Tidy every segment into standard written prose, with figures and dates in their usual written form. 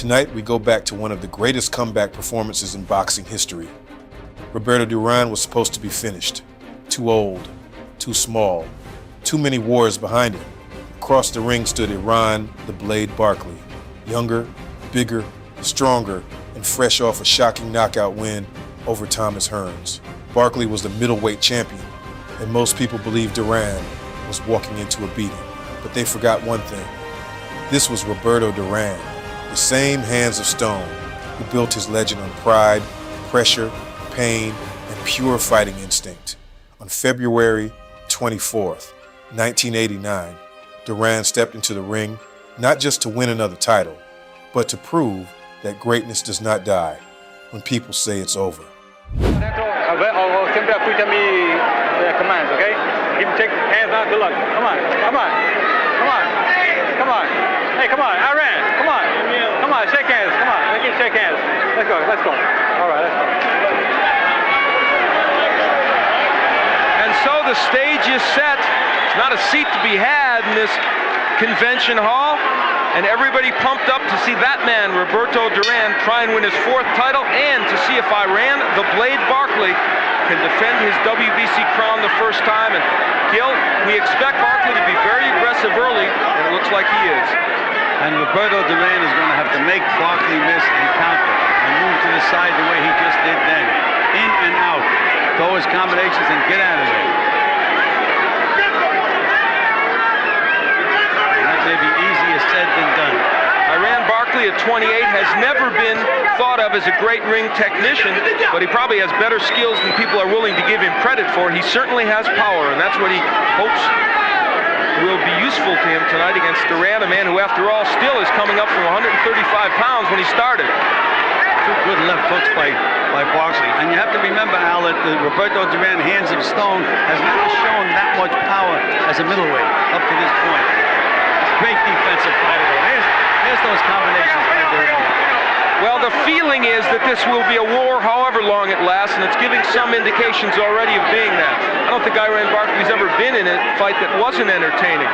Tonight, we go back to one of the greatest comeback performances in boxing history. Roberto Duran was supposed to be finished. Too old, too small, too many wars behind him. Across the ring stood Iran the Blade Barkley, younger, bigger, stronger, and fresh off a shocking knockout win over Thomas Hearns. Barkley was the middleweight champion, and most people believed Duran was walking into a beating. But they forgot one thing. This was Roberto Duran, the same hands of stone who built his legend on pride, pressure, pain, and pure fighting instinct. On February 24th, 1989, Duran stepped into the ring not just to win another title, but to prove that greatness does not die when people say it's over. Sempre appreciate me commands, okay? Give me take hands out, good luck. Come on, come on, come on, come on. Hey, come on, Iran, come on. Come on, shake hands, come on. Let's shake hands. Let's go, let's go. All right, let's go. And so the stage is set. It's not a seat to be had in this convention hall. And everybody pumped up to see that man, Roberto Duran, try and win his 4th title, and to see if Iran the Blade Barkley can defend his WBC crown the first time. And Gil, we expect Barkley to be very aggressive early, and it looks like he is. And Roberto Duran is going to have to make Barkley miss and counter and move to the side the way he just did then. In and out. Throw his combinations and get out of there. And that may be easier said than done. Iran Barkley at 28 has never been thought of as a great ring technician, but he probably has better skills than people are willing to give him credit for. He certainly has power, and that's what he hopes will be useful to him tonight against Duran, a man who, after all, still is coming up from 135 pounds when he started. 2 good left hooks by Barkley. And you have to remember, Al, that the Roberto Duran hands of stone has never shown that much power as a middleweight up to this point. Great defensive fighter. There's those combinations by Duran. Well, the feeling is that this will be a war however long it lasts, and it's giving some indications already of being that. I don't think Iran Barkley's ever been in a fight that wasn't entertaining.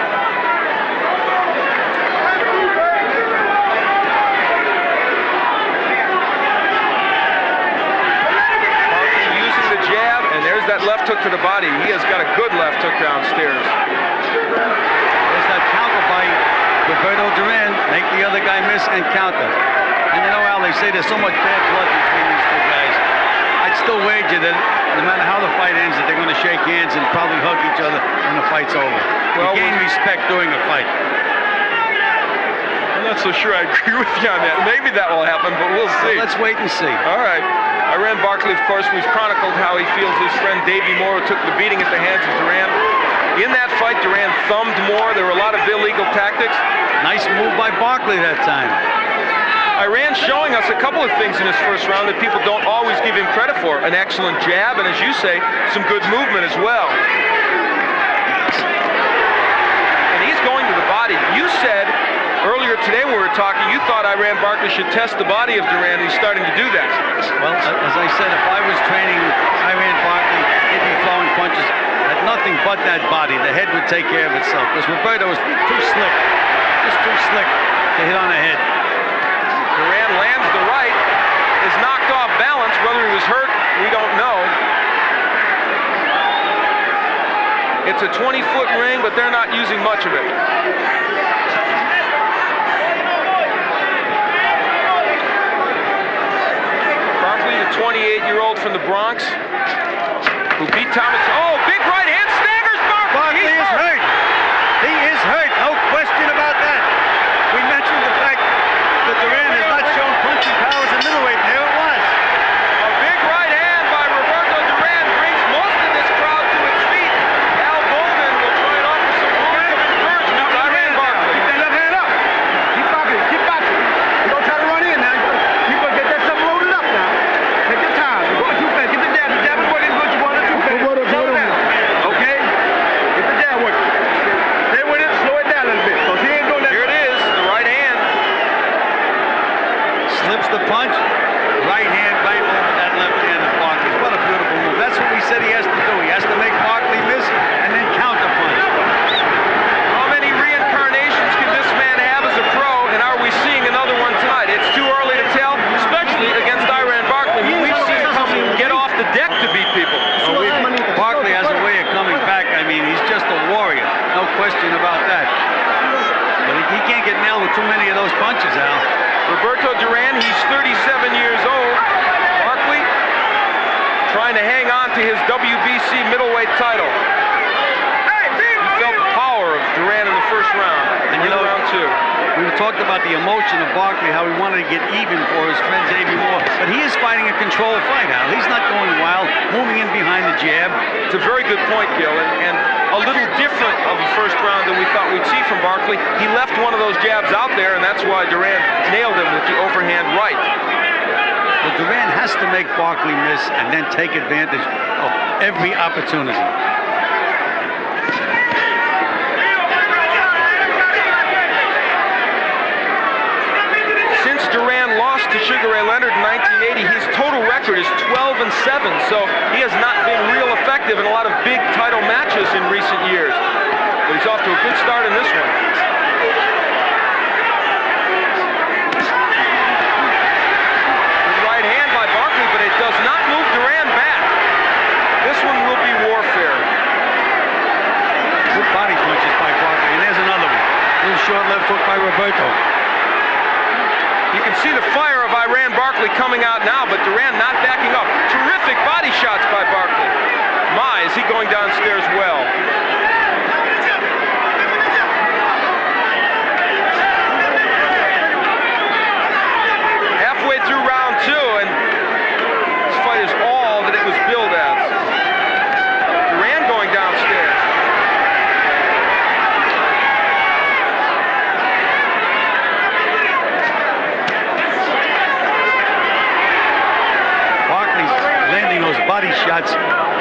Barkley using the jab, and there's that left hook to the body. He has got a good left hook downstairs. There's that counter by Roberto Duran. Make the other guy miss and counter. And you know, Al, they say there's so much bad blood between these 2 guys. I'd still wager that no matter how the fight ends, that they're going to shake hands and probably hug each other when the fight's over. Well, you gain respect during a fight. I'm not so sure I agree with you on that. Maybe that will happen, but we'll see. Well, let's wait and see. All right. Iran Barkley, of course, we've chronicled how he feels his friend Davey Moore took the beating at the hands of Duran. In that fight, Duran thumbed Moore. There were a lot of illegal tactics. Nice move by Barkley that time. Iran showing us a couple of things in his first round that people don't always give him credit for. An excellent jab, and as you say, some good movement as well. And he's going to the body. You said earlier today when we were talking, you thought Iran Barkley should test the body of Duran, and he's starting to do that. Well, as I said, if I was training Iran Barkley, he'd be throwing punches at nothing but that body. The head would take care of itself, because Roberto is too slick, just too slick to hit on the head. Duran lands the right, is knocked off balance. Whether he was hurt, we don't know. It's a 20-foot ring, but they're not using much of it. Barkley, the 28-year-old from the Bronx, who beat Thomas. Oh, big right hand staggers Barkley. Barkley is hurt. He is hurt, no question about that. We mentioned the fact that Duran has not shown punching power as a middleweight. There it was. A big right hand by Roberto Duran brings most of this crowd to its feet. Al Bolden will try and offer some words of encouragement to Iran Barkley. Keep that left hand up. Keep boxing, keep boxing. You're going to try to run in now. You're going to get that stuff loaded up now. Take your time. You're going too fast. Get the jab. The jab is working good. You want it too fast. Slow it down. Okay? Get the jab working. Stay with it. Slow it down a little bit. So he ain't doing that. Here it is, the right hand. Slips the punch, right hand right over that left hand of Barkley. What a beautiful move. That's what we said he has to do. He has to make Barkley miss and then counter punch. How many reincarnations can this man have as a pro, and are we seeing another one tonight? It's too Roberto Duran, he's 37 years old. Barkley trying to hang on to his WBC middleweight title. He felt the power of Duran in the first round, and you know, round two. We talked about the emotion of Barkley, how he wanted to get even for his friend Davey Moore, but he is fighting a controlled fight, Al. He's not going wild, moving in behind the jab. It's a very good point, Gil, and a little different of a first round than we thought we'd see from Barkley. He left one of those jabs out there, and that's why Duran nailed him with the overhand right. Well, Duran has to make Barkley miss and then take advantage of every opportunity. Since Duran lost to Sugar Ray Leonard in 1980, his total record is 12-7, so he has not been real effective in a lot of big title matches in recent years. But he's off to a good start in this one. Does not move Duran back. This one will be warfare. Good body punches by Barkley, and there's another one. Little short left hook by Roberto. You can see the fire of Iran Barkley coming out now, but Duran not backing up. Terrific body shots by Barkley. My, is he going downstairs well. Halfway through round two, and is all that it was billed as. Duran going downstairs. Barkley's landing those body shots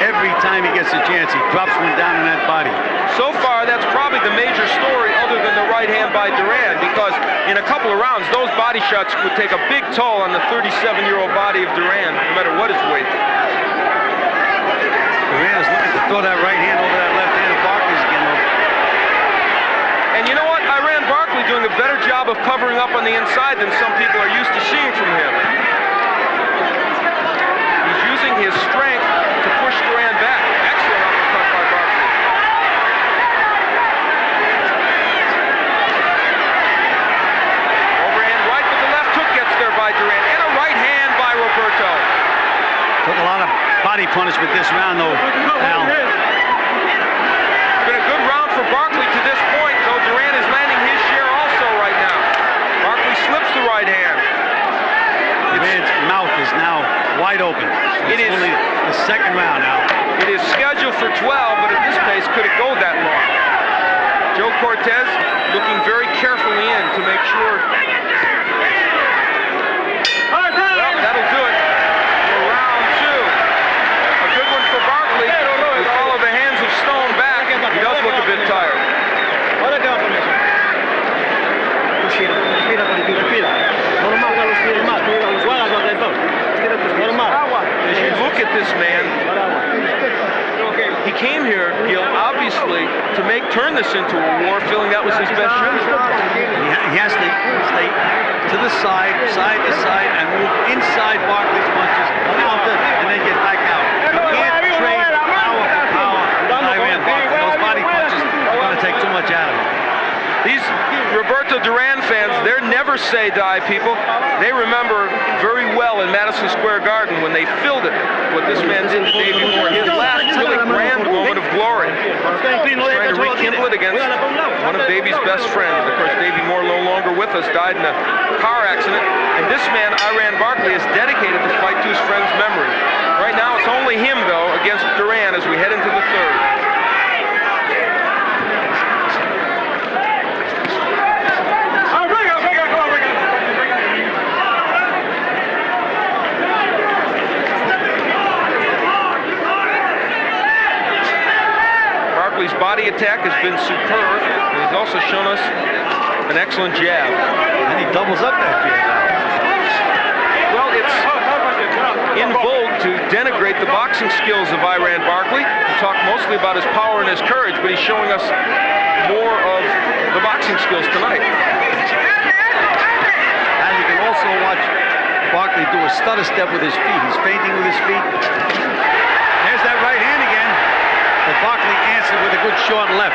every time he gets a chance. He drops one down in that body. So far, that's probably the major story other than the right hand by Duran, because in a couple of rounds, those body shots would take a big toll on the 37-year-old body of Duran, no matter what his weight. Duran is looking to throw that right hand over that left hand of Barkley's again. And you know what? Iran Barkley doing a better job of covering up on the inside than some people are used to seeing from him. He's using his strength to push Duran back. Excellent uppercut by Barkley. Overhand right, but the left hook gets there by Duran. And a right hand by Roberto. Took a lot of body punishment this round, though, Al. It's been a good round for Barkley to this point, though Duran is landing his share also right now. Barkley slips the right hand. Duran's mouth is now wide open. It's only the second round now. It is scheduled for 12, but at this pace, could it go that long? Joe Cortez looking very carefully in to make sure. Well, that'll do it. For Barkley, we follow the hands of Stone back. He does look a bit tired. As you look at this man, he came here, Gil, obviously, to turn this into a war, feeling that was his best shot. He has to stay to the side, side to side, and move inside Barkley's punches, counter, and then get back out. You can't trade power for power with Iran Barkley. Those body punches are going to take too much out of him. These Roberto Duran fans, they're never say die people. They remember very well in Madison Square Garden when they filled it what this man did to Davey Moore, his last really grand moment of glory. He's trying to rekindle it against one of Davey's best friends. Of course, Davey Moore, no longer with us, died in a car accident. And this man, Iran Barkley, is dedicated to fight to his friend's memory. Right now, it's only him, though, against Duran as we head into the third. Barkley's body attack has been superb, and he's also shown us an excellent jab. And he doubles up that jab. Well, it's in vogue to denigrate the boxing skills of Iran Barkley. We talk mostly about his power and his courage, but he's showing us more of the boxing skills tonight. And you can also watch Barkley do a stutter step with his feet. He's feinting with his feet. There's that right hand again. But Barkley answered with a good short left.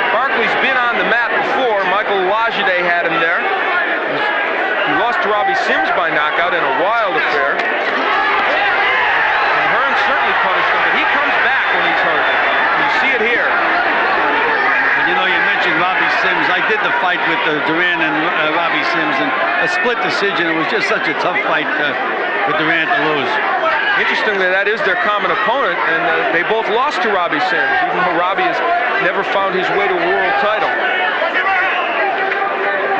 Barkley's been on the mat before. My Michael Lajide had him there. He lost to Robbie Sims by knockout in a wild affair. And Hearns certainly punished him, but he comes back when he's hurt. You see it here. And you know, you mentioned Robbie Sims. I did the fight with Durán and Robbie Sims, and a split decision. It was just such a tough fight for Durán to lose. Interestingly, that is their common opponent, and they both lost to Robbie Sims, even though Robbie has never found his way to a world title.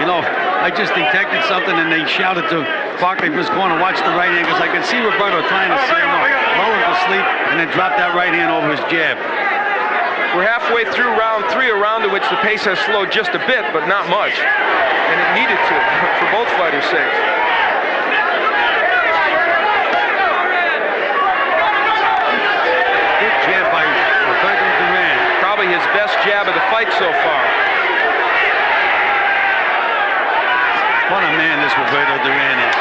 You know, I just detected something, and they shouted to Barkley from his corner, watch the right hand, because I can see Roberto trying to say no, lower him to sleep, and then drop that right hand over his jab. We're halfway through round 3, a round in which the pace has slowed just a bit, but not much. And it needed to, for both fighters' sakes. Good jab by Roberto Duran. Probably his best jab of the fight so far. What a man this Roberto Duran is.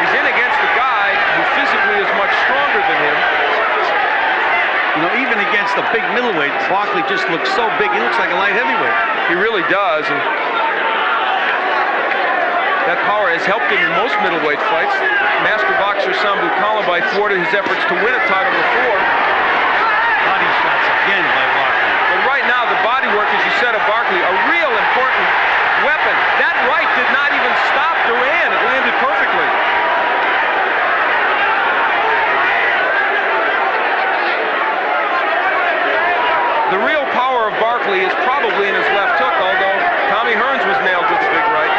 He's in against a guy who physically is much stronger than him. You know, even against the big middleweight, Barkley just looks so big. He looks like a light heavyweight. He really does. And that power has helped him in most middleweight fights. Master boxer Sambu Kalabai thwarted his efforts to win a title before. Body shots again by Barkley. But right now, the body work, as you said, of Barkley, a real important weapon. That right did not even stop Durán. It landed perfectly. The real power of Barkley is probably in his left hook, although Tommy Hearns was nailed with a big right.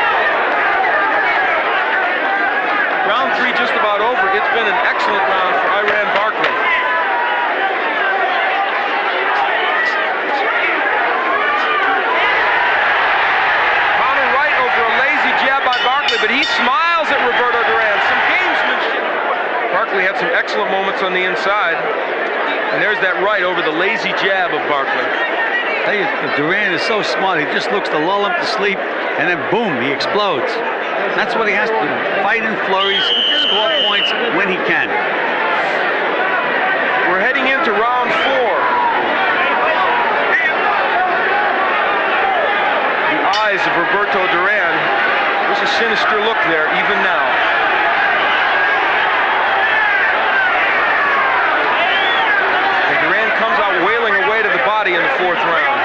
Round 3 just about over. It's been an excellent round for Iran Barkley. Counter right over a lazy jab by Barkley, but he smiles at Roberto Duran. Some gamesmanship. Barkley had some excellent moments on the inside. And there's that right over the lazy jab of Barkley. Hey, Durán is so smart. He just looks to lull him to sleep, and then boom, he explodes. That's what he has to do. Fight in flurries, score points when he can. We're heading into round 4. The eyes of Roberto Duran. There's a sinister look there, even now. And Duran comes out wailing away to the body in the 4th round.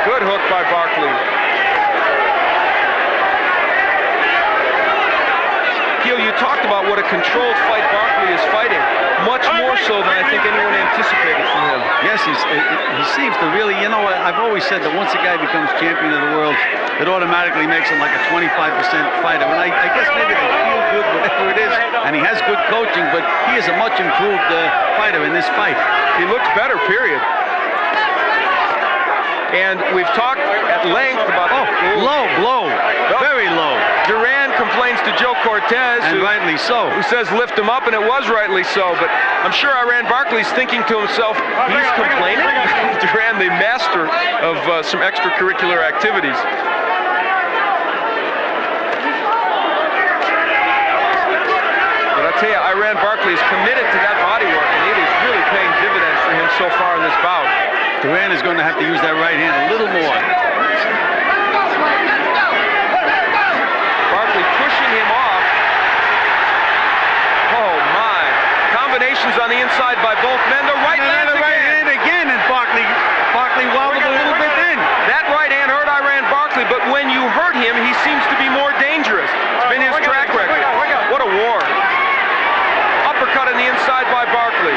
Good hook by Barkley. Gil, you talked about what a controlled fight Barkley is fighting. Much more so than I think anyone anticipated from him. Yes, he seems to really, you know, I've always said that once a guy becomes champion of the world, it automatically makes him like a 25% fighter. And I guess maybe they feel good, whatever it is, and he has good coaching, but he is a much improved fighter in this fight. He looks better, period. And we've talked at length about... Low blow, very low. Duran complains to Joe Cortez, and rightly so, who says lift him up, and it was rightly so. But I'm sure Iran Barkley's thinking to himself, he's complaining? Duran, the master of some extracurricular activities. But I tell you, Iran Barkley is committed to that body work, and it is really paying dividends for him so far in this bout. Duran is going to have to use that right hand a little more. Barkley pushing him off. Oh my. Combinations on the inside by both men. The right hand again, and Barkley wobbled a little bit then. That right hand hurt Iran Barkley, but when you hurt him, he seems to be more dangerous. It's been his track record. What a war. Uppercut on the inside by Barkley.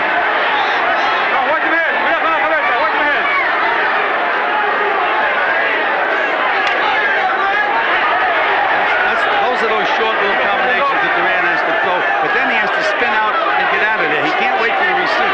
Those are those short little combinations that Duran has to throw, but then he has to spin out and get out of there. He can't wait for the receipt.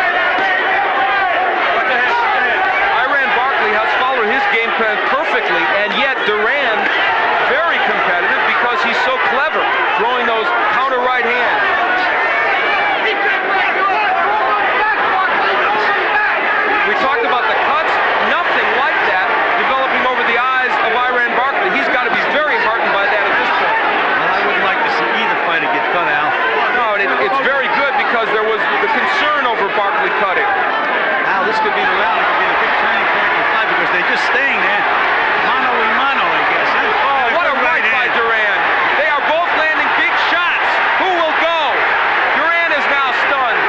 staying there. Mano y mano, I guess. Huh? Oh, what a right by Duran. They are both landing big shots. Who will go? Duran is now stunned.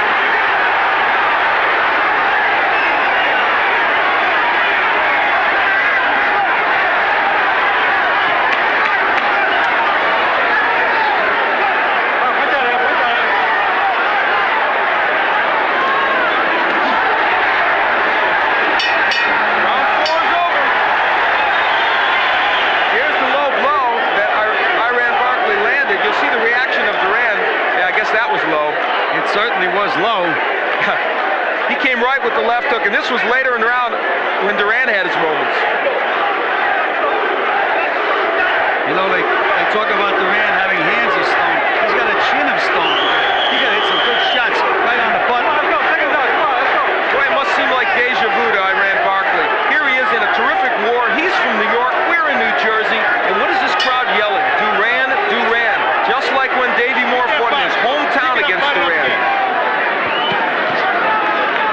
Certainly was low. He came right with the left hook, and this was later in the round when Duran had his moments. You know, they talk about Duran having hands of stone. He's got a chin of stone. He got to hit some good shots right on the butt. Boy, it must seem like deja vu to Iran Barkley. Here he is in a terrific war. He's from New York. We're in New Jersey. And what is this crowd yelling? Duran, Duran. Just like when Davey Moore fought in his hometown against Duran.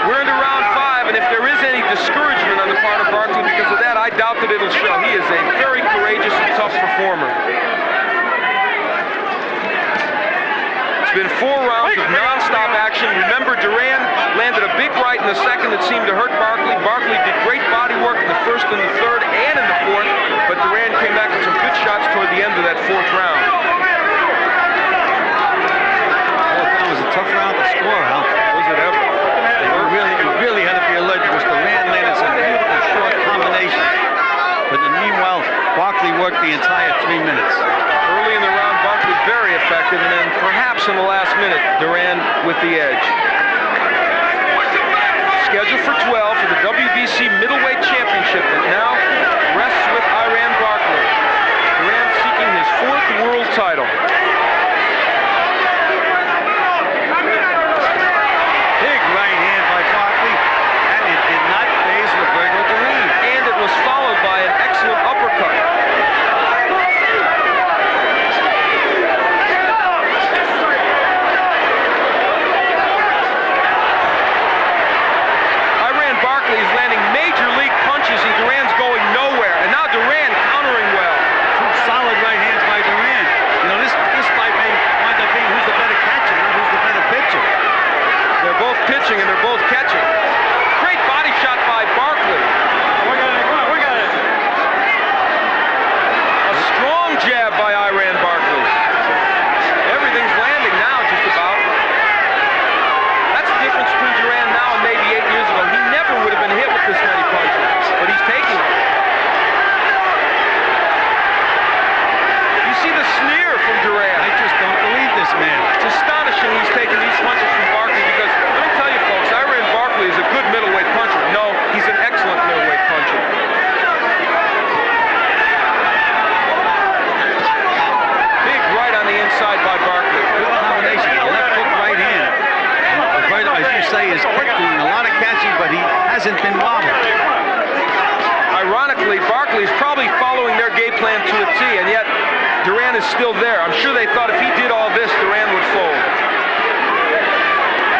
We're into round 5, and if there is any discouragement on the part of Barkley because of that, I doubt that it'll show. He is a very courageous and tough performer. It's been 4 rounds of non-stop action. Remember, Duran landed a big right in the second that seemed to hurt Barkley. Barkley did great body work in the first and the third and in the fourth, but Duran came back with some good shots toward the end of that 4th round. That was a tough round to score, Hal. Was it ever? You really had to be alert because Duran landed some beautiful short combinations. But meanwhile, Barkley worked the entire 3 minutes. Early in the round, Barkley very effective, and then perhaps in the last minute, Duran with the edge. Scheduled for 12 for the WBC Middleweight Championship that now rests with Iran Barkley. Duran seeking his 4th world title. Big right hand by Barkley, and it did not faze Roberto Duran. And it was followed by an excellent uppercut. Iran Barkley is landing major league punches and Duran's going nowhere. And now Duran countering well. 2 solid right hands by Duran. You know, this fight may wind up being who's the better catcher, not who's the better pitcher. They're both pitching and they're both catching. Great body shot by Barkley. A strong jab by Iran Barkley. Everything's landing now just about. That's the difference between Duran now and maybe 8 years ago. He never would have been hit with this many punches, but he's taking them. You see the sneer from Duran. I just don't believe this man. It's astonishing he's taking these punches from Barkley because, let me tell you folks, Iran Barkley is a good middleweight puncher. No, he's an excellent middleweight puncher. Big right on the inside by Barkley. Good combination. Left hook, right hand. Roberto, as you say, is doing a lot of catching, but he hasn't been wobbled. Ironically, Barkley is probably following their game plan to a T, and yet Duran is still there. I'm sure they thought if he did all this, Duran would fold.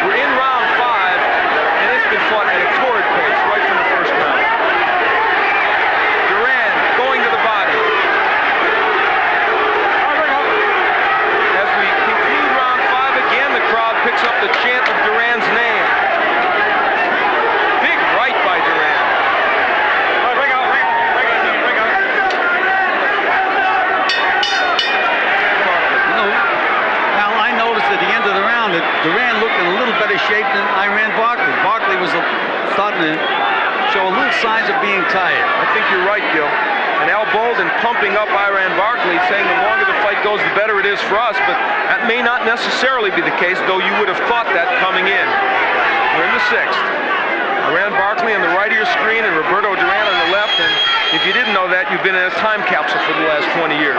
We're in round 5, and it's been fought at a torrid pace right from the first round. Duran going to the body. As we conclude round 5 again, the crowd picks up the chant of Duran's name. Big right by Duran. You know, Al, I noticed at the end of the round that Duran looked in a little better shape than Iran Barkley. Barkley was starting to show a little signs of being tired. I think you're right, Gil. And Al Bolden pumping up Iran Barkley, saying the longer the fight goes, the better it is for us, but that may not necessarily be the case, though you would have thought that coming in. We're in the 6th. Iran Barkley on the right of your screen and Roberto Duran on the left, and if you didn't know that, you've been in a time capsule for the last 20 years.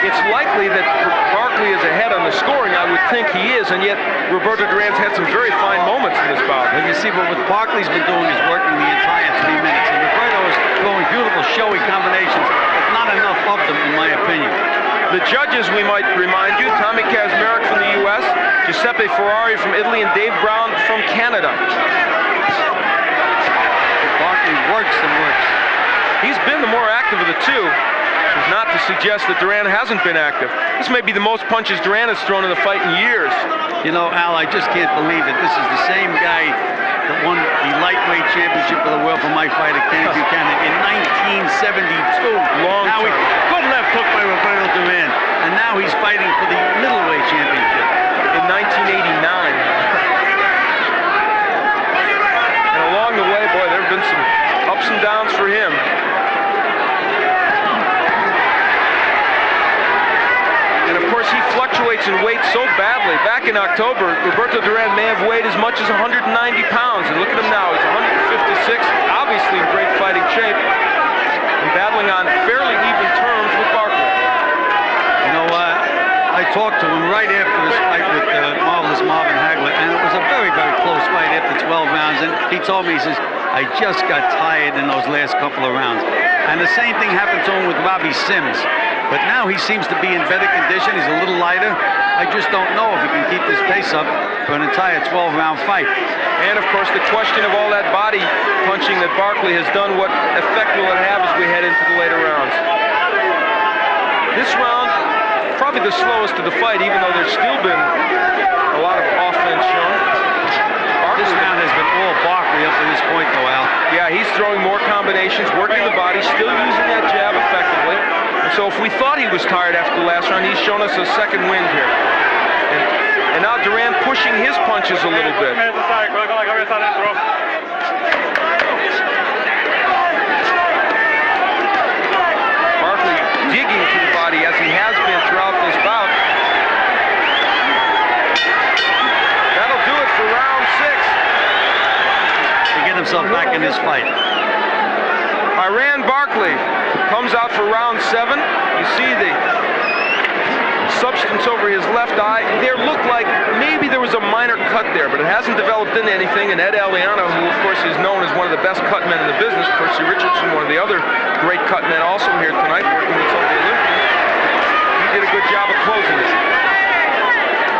It's likely that Barkley is ahead on the scoring. I would think he is, and yet Roberto Duran's had some very fine moments in this bout. Well, you see, but what Barkley's been doing is working the entire 3 minutes, and Roberto is throwing beautiful, showy combinations, but not enough of them, in my opinion. The judges, we might remind you, Tommy Kazmarek from the U.S., Giuseppe Ferrari from Italy, and Dave Brown from Canada. Barkley works and works. He's been the more active of the two. It's not to suggest that Duran hasn't been active. This may be the most punches Duran has thrown in the fight in years. You know, Al, I just can't believe that this is the same guy that won the lightweight championship of the world for my fighter, Kenny Buchanan, in 1972. Long now time. Good left hook by Roberto Duran, and now he's fighting for the middleweight championship. In 1989. And along the way, boy, there have been some ups and downs for him. And of course, he fluctuates in weight so badly. Back in October, Roberto Duran may have weighed as much as 190 pounds. And look at him now, he's 156, obviously in great fighting shape, and battling on fairly even terms with Barkley. You know what? I talked to him right after his fight with marvelous Marvin Hagler, and it was a very, very close fight after 12 rounds. And he told me, he says, I just got tired in those last couple of rounds. And the same thing happened to him with Robbie Sims. But now he seems to be in better condition. He's a little lighter. I just don't know if he can keep this pace up for an entire 12-round fight. And of course, the question of all that body punching that Barkley has done, what effect will it have as we head into the later rounds? This round, probably the slowest of the fight, even though there's still been a lot of offense shown. This round has been all Barkley up to this point, though, Al. Yeah, he's throwing more combinations, working the body, still using that jab effectively. And so if we thought he was tired after the last round, he's shown us a second wind here. And now Duran pushing his punches a little bit. Barkley digging to the body as he has been throughout this bout. That'll do it for round 6. To get himself back in this fight. Iran Barkley comes out for round 7. You see the substance over his left eye. There looked like maybe there was a minor cut there, but it hasn't developed into anything. And Ed Aliano, who of course is known as one of the best cut men in the business, Percy Richardson, one of the other great cut men also here tonight, working with some of the Olympians, he did a good job of closing it.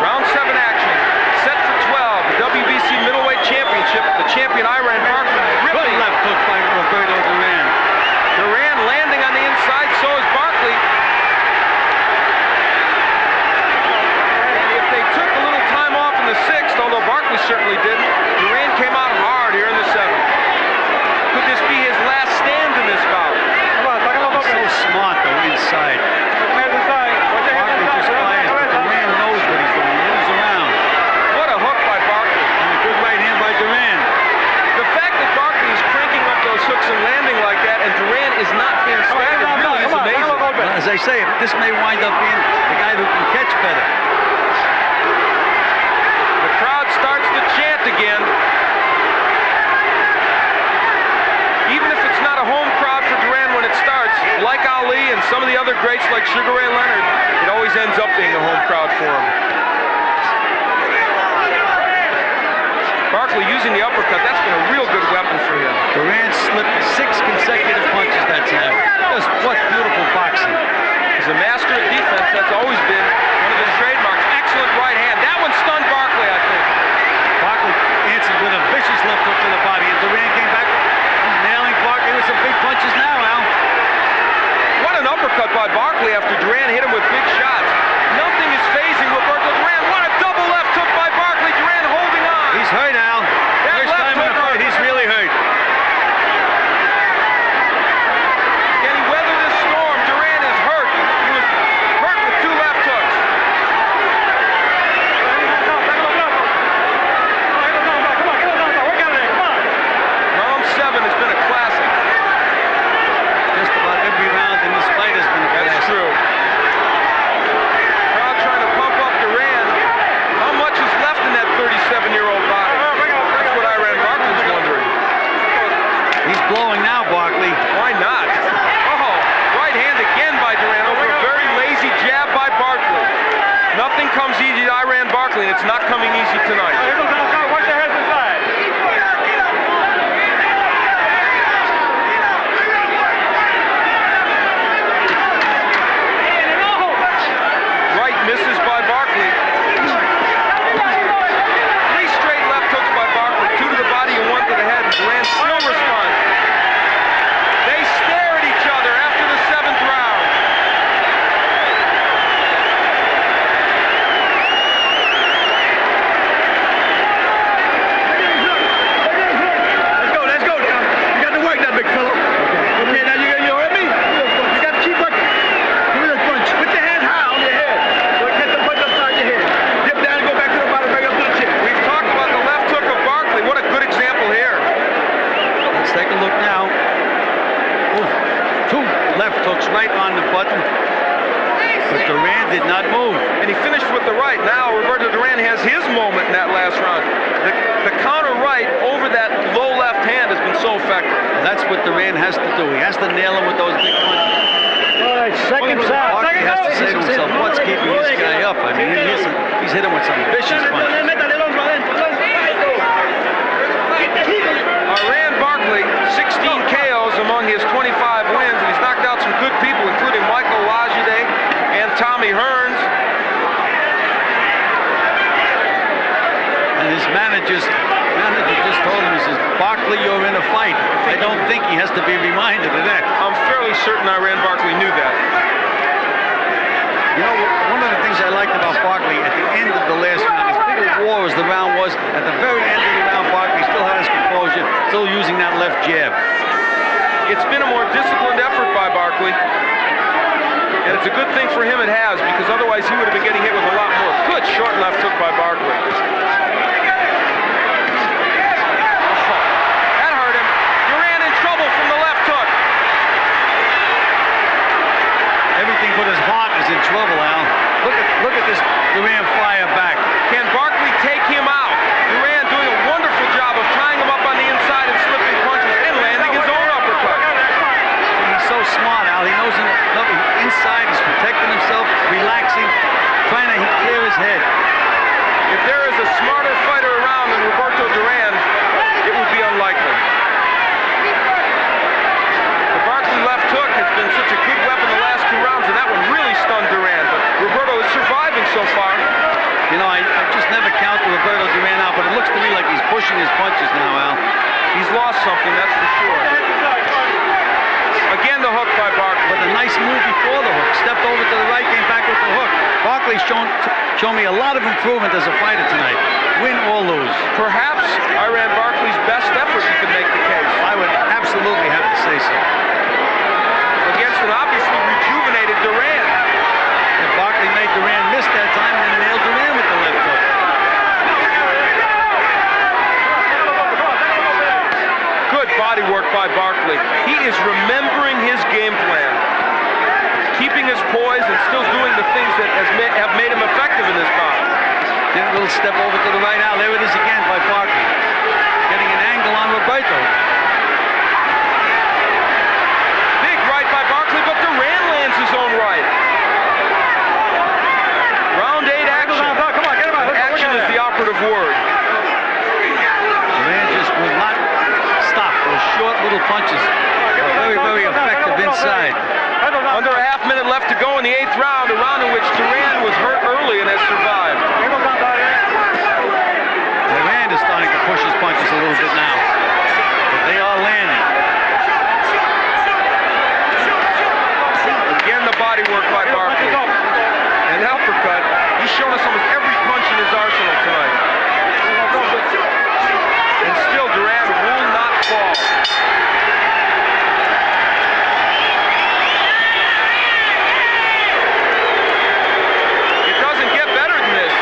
Round 7 action, set for 12, the WBC middleweight championship. The champion Iran Barkley ripping left hook by Roberto Duran. Duran landing on the inside, so is Barkley. And if they took a little time off in the 6th, although Barkley certainly didn't, Duran came out hard here in the 7th. Could this be his last stand in this bout? He's so smart, though, inside. Barkley just fires, but Duran knows what he's doing. He moves around. What a hook by Barkley. And a good right hand by Duran. The fact that Barkley is cranking up those hooks and landing like that, and Duran is not being staggered, really is amazing. Well, as I say, this may wind up being the guy who can catch better. The crowd starts to chant again. Even if it's not a home crowd for Duran when it starts, like Ali and some of the other greats like Sugar Ray Leonard, it always ends up being a home crowd for him. Barkley using the uppercut, that's been a real good weapon for him. Duran slipped 6 consecutive punches that time. Just what beautiful boxing. He's a master of defense, that's always been one of his trademarks. Excellent right hand. That one stunned Barkley, I think. Barkley answered with a vicious left hook to the body, and Duran came back. He's nailing Barkley with some big punches now, Al. What an uppercut by Barkley after Duran hit him with big shots. Nothing is phasing Roberto Duran. What a double left hook by Barkley. Duran holding on. He's hurt, Al. First time in a fight, he's really hurt. Can he weather this storm? Duran is hurt. He was hurt with 2 left hooks. Round 7 has been a classic. Just about every round in this fight has been a classic. That's true. did not move. And he finished with the right. Now Roberto Duran has his moment in that last round. The counter right over that low left hand has been so effective. That's what Duran has to do. He has to nail him with those big punches. All right, second out. Barkley has to say to himself, what's keeping this guy up? I mean, he's hit him with some vicious punches. Iran Barkley, 16 KOs among his 25 wins, and he's knocked out some good people, including Michael Lajide and Tommy Hearns. And his manager just told him, he says, Barkley, you're in a fight. I don't think he has to be reminded of that. I'm fairly certain Iran Barkley knew that. You know, one of the things I liked about Barkley at the end of the last round, as big a war as the round was, at the very end of the round, Barkley still had his composure, still using that left jab. It's been a more disciplined effort by Barkley. And it's a good thing for him it has, because otherwise he would have been getting hit with a lot more. Good short left hook by Barkley. That hurt him. Duran in trouble from the left hook. Everything but his heart is in trouble, Al. Look at this Duran fire back. Can Barkley take him out? Duran doing a wonderful job of tying him up on the inside and slipping punches and landing his own uppercut. He's so smart, Al. He knows inside, he's protecting himself, relaxing, trying to clear his head. If there is a smarter fighter around than Roberto Duran, it would be unlikely. The Barkley left hook has been such a good weapon the last two rounds, and that one really stunned Duran. But Roberto is surviving so far. You know, I just never counted Roberto Duran out, but it looks to me like he's pushing his punches now, Al. He's lost something, that's for sure. Again, the hook by Barkley. But a nice move before the hook. Stepped over to the right, came back with the hook. Barkley's shown me a lot of improvement as a fighter tonight. Win or lose. Perhaps Iran Barkley's best effort, you could make the case. I would absolutely have to say so. Against an obviously rejuvenated Duran. And Barkley made Duran miss that time and then nailed Duran with the left hook. Good body work by Barkley. He is remembering his game plan, keeping his poise and still doing the things that have made him effective in this bout. Then a little step over to the right. Now there it is again by Barkley, getting an angle on Roberto. Big right by Barkley, but Duran lands his own right. Round 8 action. Come on, get him out. Action is the operative word. Duran just will not stop. Those short little punches are very, very effective inside. Under a half minute left to go in the 8th round, a round in which Duran was hurt early and has survived. Duran is starting to push his punches a little bit now, but they are landing. Again, the body work by Barkley. An uppercut. He's shown us almost every punch in his arsenal tonight. And still, Duran will not fall. It doesn't get better than this.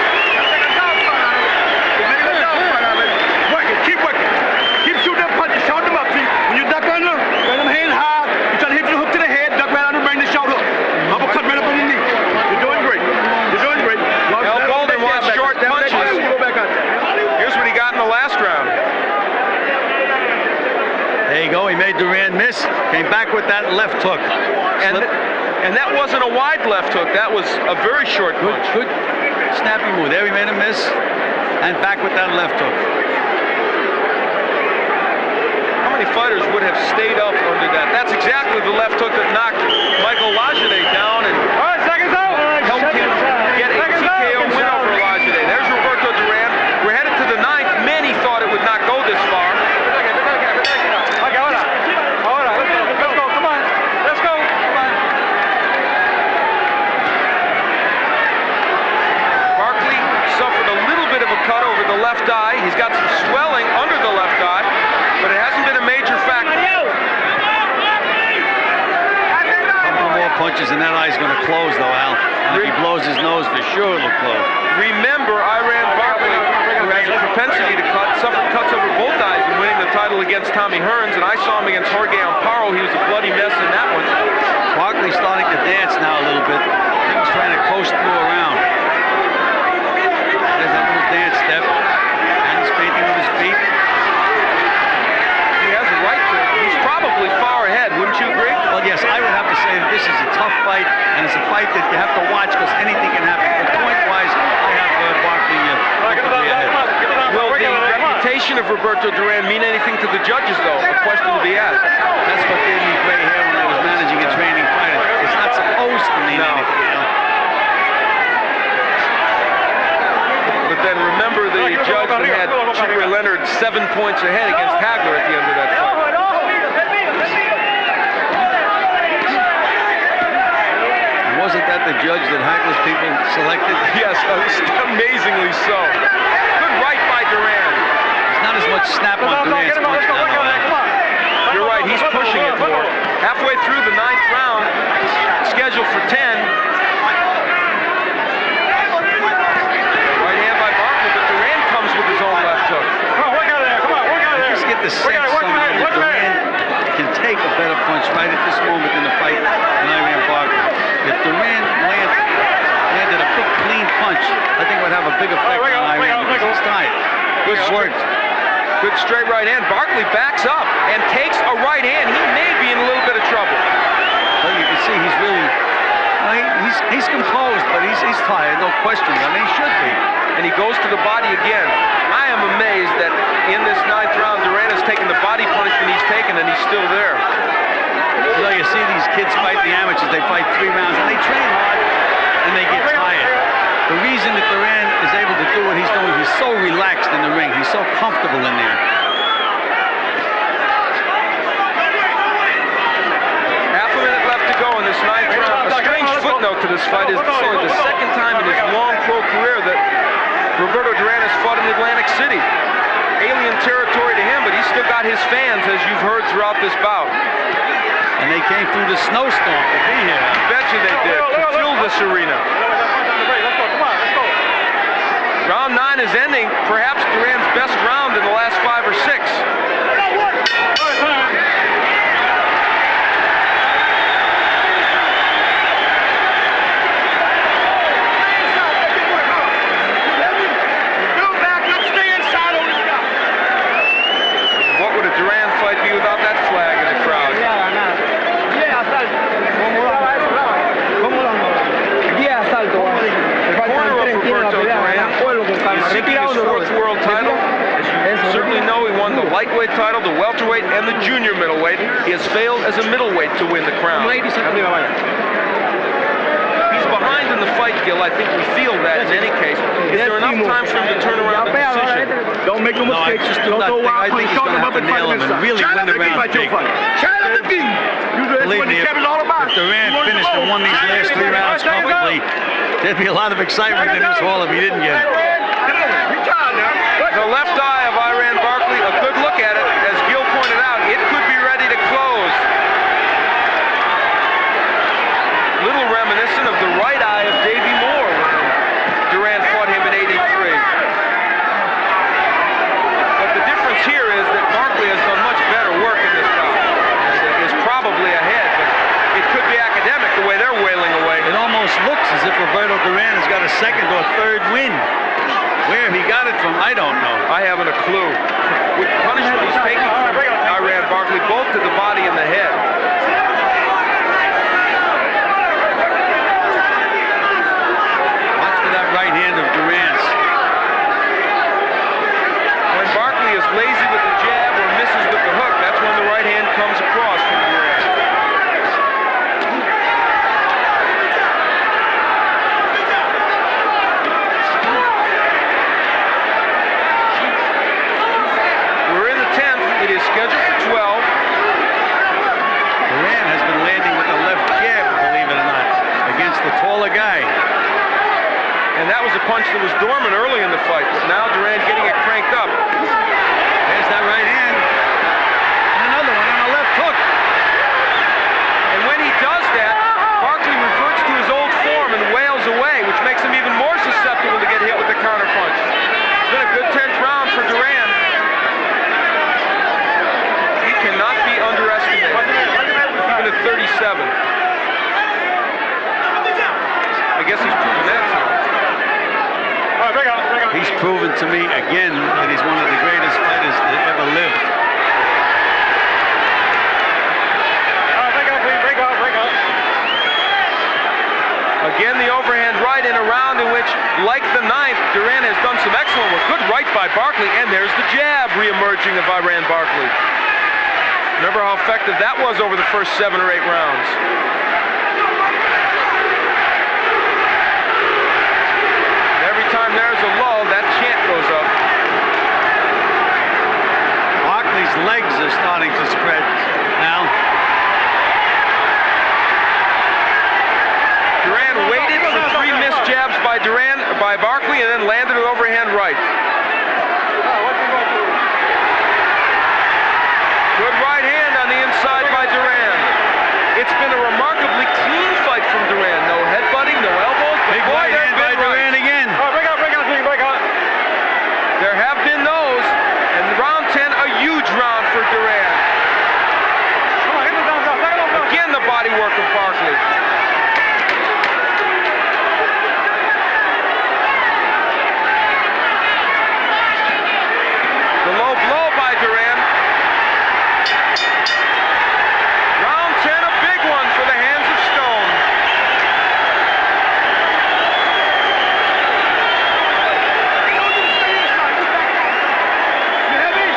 Work it, keep working. Keep shooting them punches, shout them up. See, when you duck under, bring them hand high. You try to hit the hook to the head, duck right under, bring the shout hook. Uppercut right up on your knee. You're doing great. You're doing great. Elbow and wants short punches. Go back out. Here's what he got in the last round. There you go. He made Duran miss. Came back with that left hook. And that wasn't a wide left hook. That was a very short punch. Good snappy move. There he made a miss. And back with that left hook. How many fighters would have stayed up under that? That's exactly the left hook that knocked Michael Lajide down and helped him get a TKO win over Lajide. There's Roberto Duran. We're headed to the 9th. Many thought it would not go this far. Barkley suffered a little bit of a cut over the left eye. He's got some swelling under the left eye, but it hasn't been a major factor. Couple more punches and that eye's going to close though, Al. And if he blows his nose, for sure it'll close. Remember, Iran Barkley, who has a propensity to cut, suffered cuts over both eyes in winning the title against Tommy Hearns, and I saw him against Jorge Amparo. He was a bloody mess in that one. Barkley's starting to dance now a little bit. He's trying to coast through around. There's that little dance step. And he's painting with his feet. He has a right to. He's probably far ahead, wouldn't you agree? Well, yes, I would have to say that this is a tough fight, and it's a fight that you have to watch because anything can happen. But point-wise, I have Barkley comfortably ahead. Will the reputation of Roberto Duran mean anything to the judges, though? A question to be asked. That's what gave me gray hair when I was managing a training fighter. It's not supposed to mean anything. You know? But then remember the judge that had Chigre Leonard 7 points ahead against Hagler at the end of that fight. Wasn't that the judge that Hagler's people selected? Yes, amazingly so. Good right by Duran. There's not as much snap on Duran's punch now. You're right, he's pushing it more. Halfway through the 9th round, scheduled for 10. Right hand by Barkley, but Duran comes with his own left hook. I just get the sense somehow that Duran can take a better punch right at this moment in the fight than Iran Barkley. If Duran landed a big clean punch, I think it would have a big effect on Iran because he's tired. Good work. Good straight right hand. Barkley backs up and takes a right hand. He may be in a little bit of trouble. Well, you can see he's really, he's composed, but he's tired, no question. I mean, he should be. And he goes to the body again. I am amazed that in this 9th round, Duran has taken the body punishment he's taken, and he's still there. You know, you see these kids fight the amateurs, they fight 3 rounds, and they train hard, and they get tired. The reason that Duran is able to do what he's doing, he's so relaxed in the ring. He's so comfortable in there. Half a minute left to go in this 9th round. A strange footnote to this fight is this is only the 2nd time in his long pro career that Roberto Duran has fought in Atlantic City. Alien territory to him, but he's still got his fans, as you've heard throughout this bout. And they came through the snowstorm to be here. I bet you they did, to fill this arena. Round 9 is ending, perhaps Duran's best round in the last 5 or 6. What would a Duran fight be without that flag in the crowd? Corner of Roberto Duran. He's seeking his 4th world title. As you certainly know, he won the lightweight title, the welterweight, and the junior middleweight. He has failed as a middleweight to win the crown. He's behind in the fight, Gil. I think we feel that in any case. Is there enough time for him to turn around the decision? Don't make no mistakes. I think he's going to have to nail him and really win the round big. Believe me, if Duran finished and won these last 3 rounds comfortably, there'd be a lot of excitement in this hall if he didn't get it. The left eye of Iran Barkley, a good look at it. As Gil pointed out, it could be ready to close. Little reminiscent of the right eye of Davey Moore when Duran fought him in '83. But the difference here is that Barkley has done much better work in this bout and is probably ahead, but it could be academic the way they're wailing away. It almost looks as if Roberto Duran has got a 2nd or 3rd win. Where he got it from, I don't know. I haven't a clue. With punishment he's taking from Iran Barkley, both to the body and the head. Watch for that right hand of Duran's. When Barkley is lazy with the jab or misses with the hook, that's when the right hand comes across from Duran. It is scheduled for 12. Duran has been landing with the left jab, believe it or not, against the taller guy. And that was a punch that was dormant early in the fight. But now Duran getting it cranked up. There's that right hand. And another one on the left hook. And when he does that, Barkley reverts to his old form and wails away, which makes him even more susceptible to get hit with the counter punch. It's been a good 10th round for Duran. Cannot be underestimated, even at 37. proven to me again that he's one of the greatest fighters that ever lived. Again, the overhand right in a round in which, like the ninth, Durán has done some excellent work. Good right by Barkley, and there's the jab re-emerging of Iran Barkley. Remember how effective that was over the first 7 or 8 rounds. And every time there's a lull, that chant goes up. Barkley's legs are starting to spread now. Durán waited for 3 missed jabs by Barkley and then landed an overhand right. Good right hand on the inside by Durán. It's been a remarkably clean fight from Durán. No headbutting, no elbows. Big right hand by Durán again. There have been those, and round 10, a huge round for Durán. Again, the body work of Barkley. The low blow by Durán. Round 10, a big one for the hands of stone. You hear me?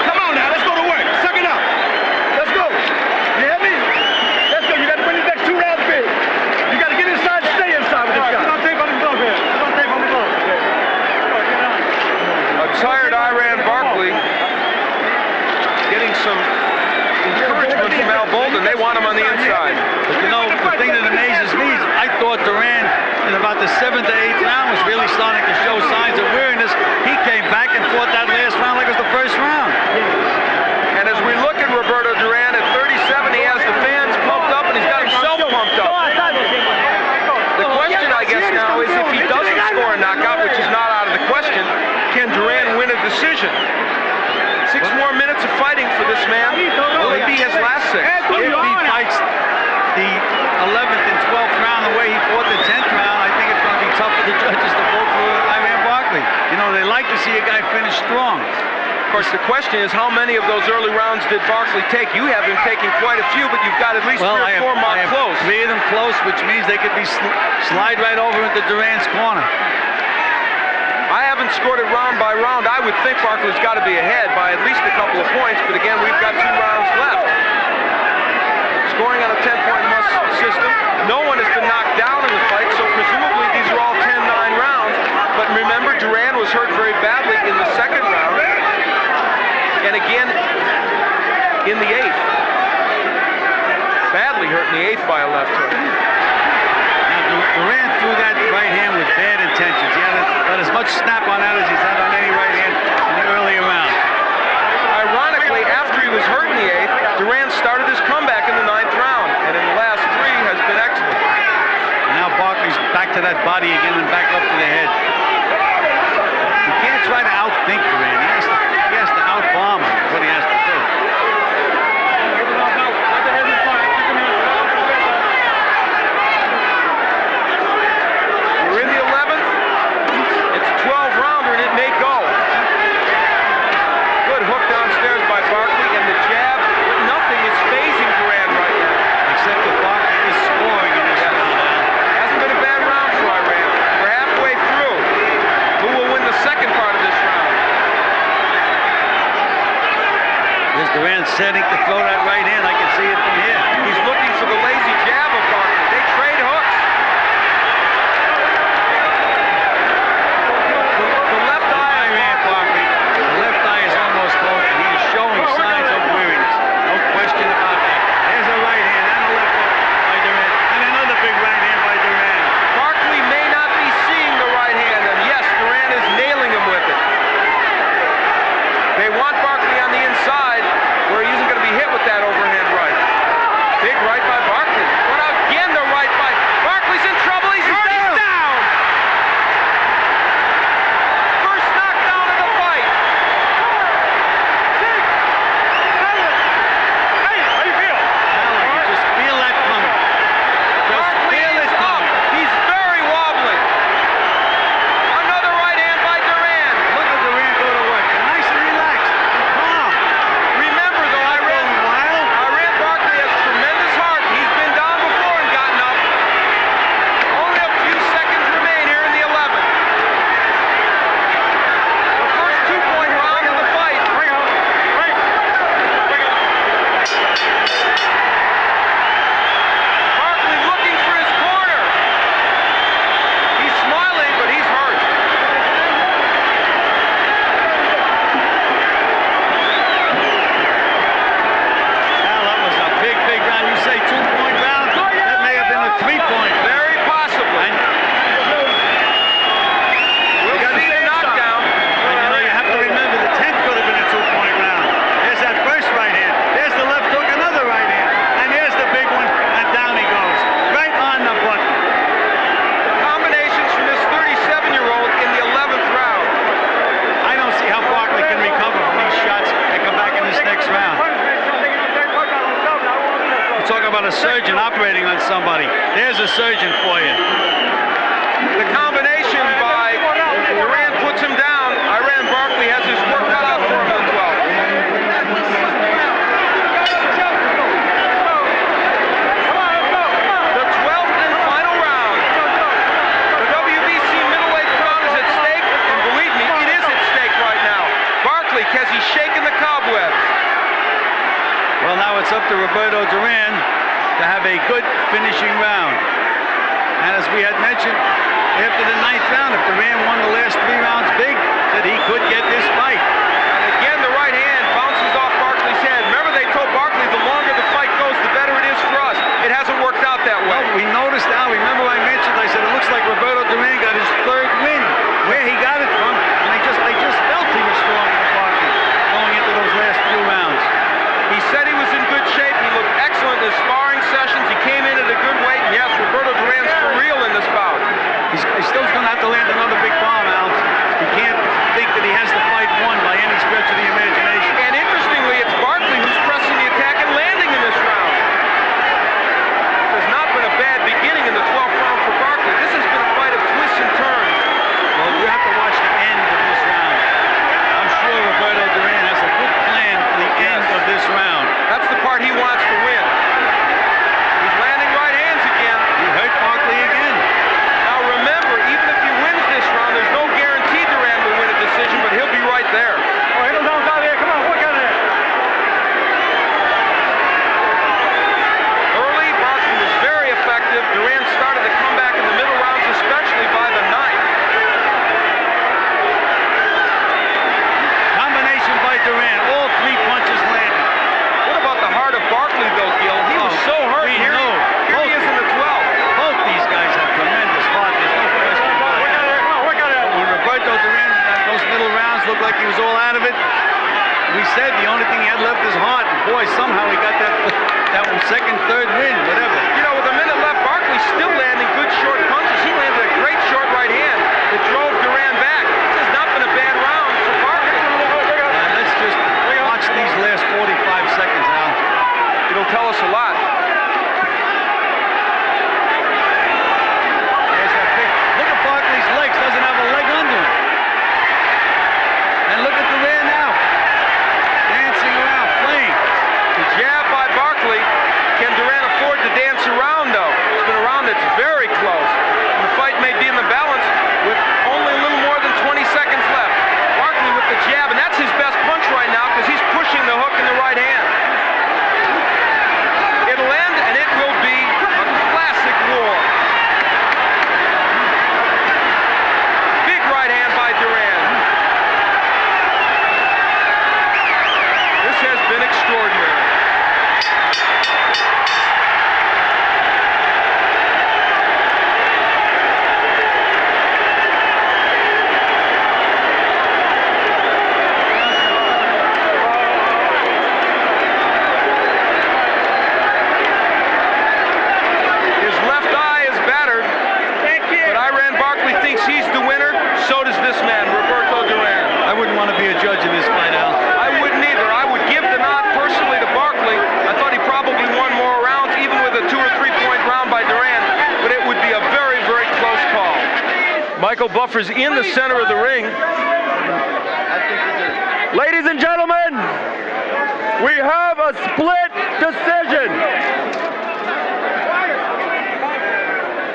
Come on now, let's go to work. Suck it up. Let's go. You hear me? Let's go. You got to win these next 2 rounds big. You got to get inside and stay inside with this guy. Don't tape on the glove here. Don't tape on the glove. A tired Iran Barkley getting some encouragement from Al Bolden. They want him on the inside. But you know, the thing that amazes me is I thought Durán in about the 7th to 8th round was really starting to show signs of weariness. He came back and fought that last round like it was the first round. And as we look at Roberto Duran at 37, he has the fans pumped up and he's got himself pumped up. The question, I guess, now is if he doesn't score a knockout, which is not out of the question, can Duran win a decision? 6 more minutes of fighting for this man. Will it be his last 6? If he fights the 11th and 12th round the way he fought the 10th round, I think it's going to be tough for the judges to vote for Iran Barkley. You know, they like to see a guy finish strong. Of course, the question is how many of those early rounds did Barkley take? You have him taking quite a few, but you've got at least 3 or 4 mock close. 3 of them close, which means they could be slide right over into Duran's corner. I haven't scored it round by round. I would think Barkley's got to be ahead by at least a couple of points, but again, we've got 2 rounds left. Scoring on a 10-point must system. No one has been knocked down in the fight, so presumably these are all 10-9 rounds. But remember, Durán was hurt very badly in the 2nd round, and again in the 8th. Badly hurt in the 8th by a left hook. Durán threw that right hand with bad intentions. He had about as much snap on that as he's had on any right hand in the earlier round. Ironically, after he was hurt in the 8th, Durán started his comeback in the 9th round, and in the last 3 has been excellent. And now Barkley's back to that body again and back up to the head. You can't try to outthink Durán. He has to outbomb him. That's what he has to do. We're in the 11th. It's a 12-rounder, and it may go. Good hook downstairs by Barkley, and the jab, but nothing is phasing Durán right now. Except that Barkley is scoring in this round. Hasn't been a bad round for Iran. We're halfway through. Who will win the second part of this round? There's Durán setting to throw that right hand. I can see it from here. He's looking for the lazy jab of Barkley. They trade hooks. The left eye, Iran Barkley. The left eye is almost closed, and he is showing signs of weariness. No question about that. There's a right hand and a left hook by Durán, and another big right hand by Durán. Barkley may not be seeing the right hand, and yes, Durán is nailing him with it. They want Barkley on the inside, where he isn't going to be hit with that overhand right. somebody. There's a surgeon for you. The combination by Duran puts him down. Iran Barkley has his work cut out for him in the 12th. The 12th and final round. The WBC middleweight crown is at stake, and believe me, it is at stake right now. Barkley, has he shaken the cobwebs? Well, now it's up to Roberto Duran to have a good finishing round. And as we had mentioned, after the 9th round, if Duran won the last 3 rounds big, that he could get this fight. And again, the right hand bounces off Barkley's head. Remember, they told Barkley the longer the fight goes, the better it is for us. It hasn't worked out that way. Well, we noticed now, remember I mentioned, I said it looks like Roberto Duran got his 3rd win. Where he got it from, and I just felt he was stronger than Barkley going into those last few rounds. He said he was in good shape. He looked excellent in his sparring sessions. He came in at a good weight. And yes, Roberto Duran's for real in this bout. He's still going to have to land another big bomb, Al. He can't think that he has the fight won by any stretch of the imagination. And interestingly, it's Barkley who's pressing the attack and landing in this round. It has not been a bad beginning in the 12th round for Barkley. This has been a fight of twists and turns. Well, you have to watch the end of this round. I'm sure Roberto Duran has a good plan for the end of this round. That's the part he wants to win. He's landing right hands again. He hurt Barkley again. Now remember, even if he wins this round, there's no guarantee Duran will win a decision, but he'll be right there. Oh, hit him down there. Come on, work on it. Early, Barkley was very effective. Duran started to come back in the middle rounds, especially by the 9th. Combination by Duran. All 3 punches landed. What about the heart of Barkley, though, Gil? He was so hurt. we Here know. he is in the 12th. Both these guys have tremendous heart. There's no question about Work on it. it. Come on, work on it. When Roberto Duran, those middle rounds looked like he was all out of it. We said the only thing he had left is heart. And boy, somehow he got that 2nd, 3rd win, whatever. You know, with a minute left, Barkley's still landing good short punches. He landed a great short right hand that drove Duran back. This has not been a bad round for Barkley. Let's just watch these last 45 seconds, Al. It'll tell us a lot. There's that big. Look at Barkley's legs. Doesn't have a leg under him. And look at Duran now. Dancing around, playing. The jab by Barkley. Can Duran afford to dance around, though? It's been a round that's very close. And the fight may be in the balance with only a little more than 20 seconds left. Barkley with the jab, and that's his best punch right now because he's pushing the hook in the right hand. It'll end, and it will be a classic war. Big right hand by Duran. This has been extraordinary. His left eye is battered, but Iran Barkley thinks he's the winner. So does this man, Roberto Duran. I wouldn't want to be a judge in this fight, Al. I wouldn't either. I would give the nod personally to Barkley. I thought he probably won more rounds, even with a 2 or 3 point round by Duran, but it would be a very, very close call. Michael Buffer's in the center of the ring. Ladies and gentlemen, we have a split decision.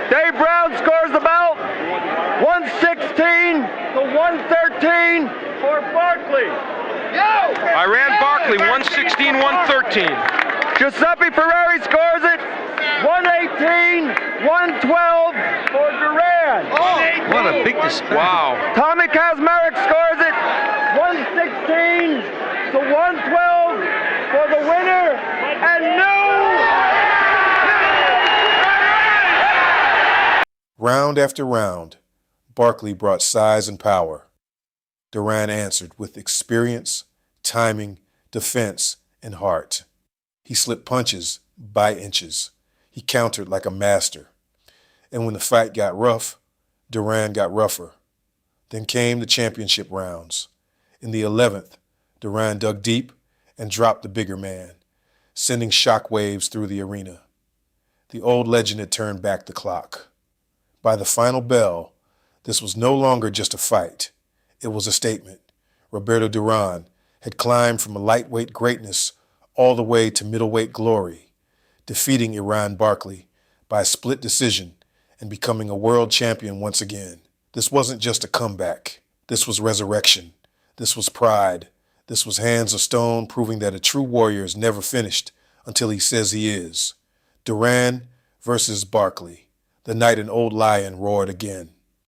Dave Brown scores the bout 116 to 113 for Barkley. Iran Barkley, 116-113. Giuseppe Ferrari scores it 118-112 for Durán. What a big disparity. Wow. Tommy Kazmarek scores it 116 to 112 for the winner and new. Round after round, Barkley brought size and power. Duran answered with experience, timing, defense, and heart. He slipped punches by inches. He countered like a master. And when the fight got rough, Duran got rougher. Then came the championship rounds. In the 11th, Duran dug deep and dropped the bigger man, sending shockwaves through the arena. The old legend had turned back the clock. By the final bell, this was no longer just a fight. It was a statement. Roberto Duran had climbed from a lightweight greatness all the way to middleweight glory, defeating Iran Barkley by a split decision and becoming a world champion once again. This wasn't just a comeback. This was resurrection. This was pride. This was hands of stone proving that a true warrior is never finished until he says he is. Durán versus Barkley. The night an old lion roared again.